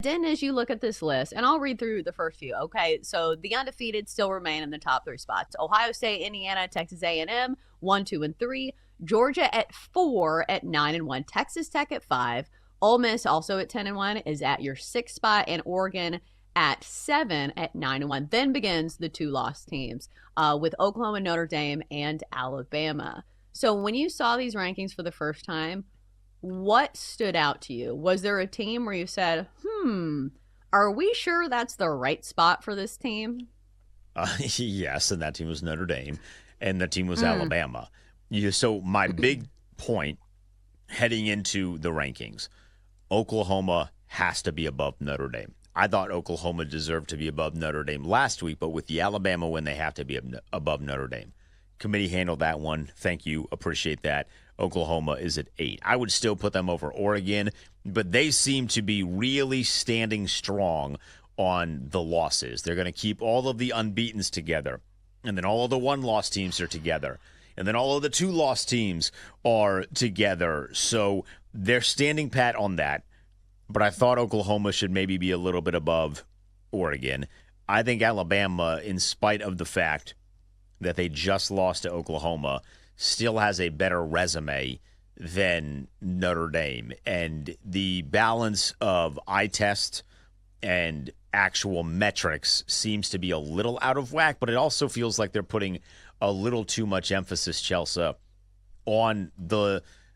Then as you look at this list, and I'll read through the first few, okay? So the undefeated still remain in the top 3 spots. Ohio State, Indiana, Texas A&M, 1, 2, and 3. Georgia at 4 at 9 and 1. Texas Tech at 5. Ole Miss also at 10 and 1 is at your 6th spot, and Oregon at 7 at 9 and 1. Then begins the 2 lost teams with Oklahoma, Notre Dame, and Alabama. So when you saw these rankings for the first time, what stood out to you? Was there a team where you said, are we sure that's the right spot for this team? Yes, and that team was Notre Dame, and the team was Alabama. So my big point heading into the rankings, Oklahoma has to be above Notre Dame. I thought Oklahoma deserved to be above Notre Dame last week, but with the Alabama win, they have to be above Notre Dame. Committee handled that one. Thank you. Appreciate that. Oklahoma is at 8. I would still put them over Oregon, but they seem to be really standing strong on the losses. They're going to keep all of the unbeatens together, and then all of the one-loss teams are together, and then all of the two-loss teams are together. So they're standing pat on that, but I thought Oklahoma should maybe be a little bit above Oregon. I think Alabama, in spite of the fact that they just lost to Oklahoma, still has a better resume than Notre Dame. And the balance of eye test and actual metrics seems to be a little out of whack, but it also feels like they're putting a little too much emphasis, Chelsea, on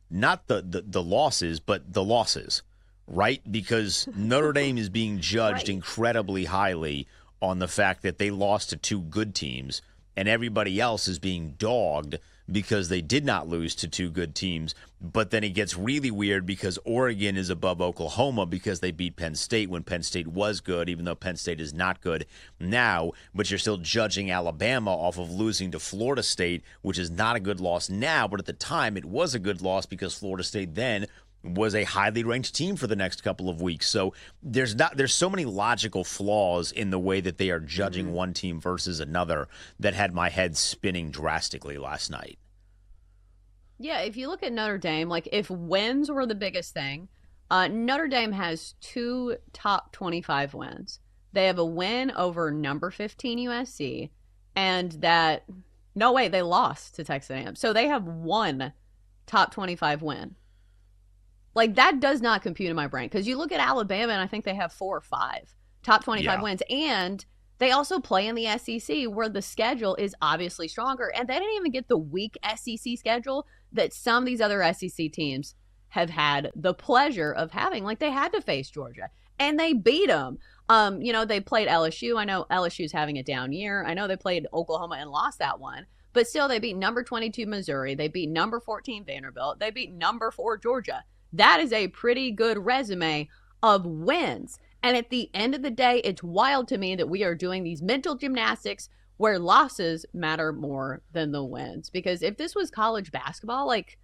not the losses, but the losses, right? Because Notre Dame is being judged incredibly highly on the fact that they lost to 2 good teams, and everybody else is being dogged because they did not lose to 2 good teams. But then it gets really weird because Oregon is above Oklahoma because they beat Penn State when Penn State was good, even though Penn State is not good now. But you're still judging Alabama off of losing to Florida State, which is not a good loss now. But at the time, it was a good loss because Florida State then was a highly ranked team for the next couple of weeks. So there's so many logical flaws in the way that they are judging one team versus another that had my head spinning drastically last night. Yeah, if you look at Notre Dame, like if wins were the biggest thing, Notre Dame has 2 top 25 wins. They have a win over number 15 USC, and they lost to Texas A&M. So they have 1 top 25 win. Like, that does not compute in my brain. Because you look at Alabama, and I think they have 4 or 5 top 25 wins. And they also play in the SEC, where the schedule is obviously stronger. And they didn't even get the weak SEC schedule that some of these other SEC teams have had the pleasure of having. Like, they had to face Georgia, and they beat them. They played LSU. I know LSU's having a down year. I know they played Oklahoma and lost that one. But still, they beat number 22 Missouri. They beat number 14 Vanderbilt. They beat number 4 Georgia. That is a pretty good resume of wins. And at the end of the day, it's wild to me that we are doing these mental gymnastics where losses matter more than the wins. Because if this was college basketball, like,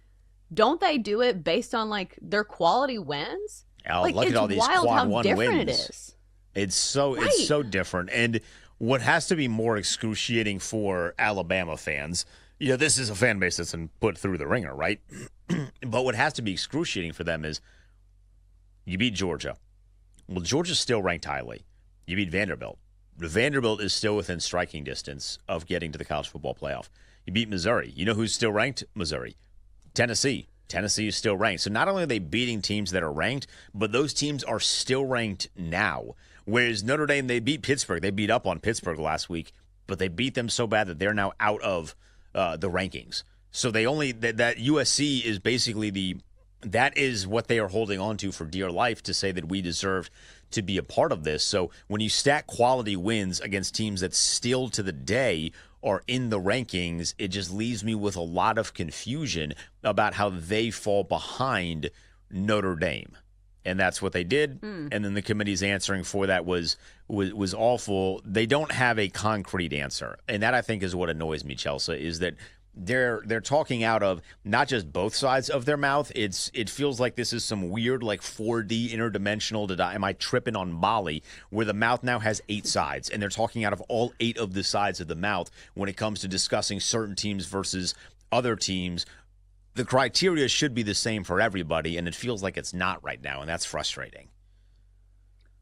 don't they do it based on, like, their quality wins? Like, look at all these quad 1 different wins. It is. It's so different. And what has to be more excruciating for Alabama fans, this is a fan base that's been put through the ringer, right? But what has to be excruciating for them is you beat Georgia. Well, Georgia's still ranked highly. You beat Vanderbilt. Vanderbilt is still within striking distance of getting to the college football playoff. You beat Missouri. You know who's still ranked? Missouri. Tennessee. Tennessee is still ranked. So not only are they beating teams that are ranked, but those teams are still ranked now. Whereas Notre Dame, they beat Pittsburgh. They beat up on Pittsburgh last week, but they beat them so bad that they're now out of the rankings. So they only that USC is basically that is what they are holding on to for dear life to say that we deserve to be a part of this. So when you stack quality wins against teams that still to the day are in the rankings, it just leaves me with a lot of confusion about how they fall behind Notre Dame. And that's what they did. And then the committee's answering for that was awful. They don't have a concrete answer. And that, I think, is what annoys me, Chelsea, is that they're talking out of not just both sides of their mouth. It feels like this is some weird, like, 4D interdimensional, am I tripping on Molly, where the mouth now has 8 sides, and they're talking out of all 8 of the sides of the mouth when it comes to discussing certain teams versus other teams. The criteria should be the same for everybody, and it feels like it's not right now, and that's frustrating.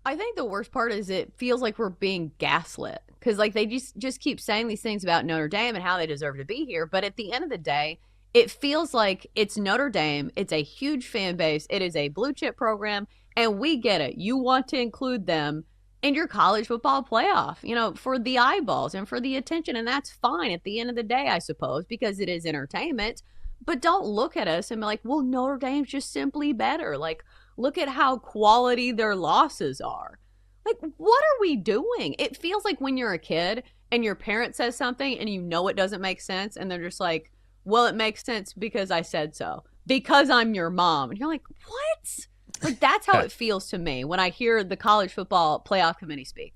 I think the worst part is it feels like we're being gaslit because like they just keep saying these things about Notre Dame and how they deserve to be here, but at the end of the day, it feels like it's Notre Dame. It's a huge fan base. It is a blue chip program, and we get it. You want to include them in your college football playoff, for the eyeballs and for the attention, and that's fine at the end of the day, I suppose, because it is entertainment. But don't look at us and be like, well, Notre Dame's just simply better. Like, look at how quality their losses are. Like, what are we doing? It feels like when you're a kid and your parent says something and you know it doesn't make sense, and they're just like, well, it makes sense because I said so, because I'm your mom. And you're like, what? Like, that's how it feels to me when I hear the college football playoff committee speak.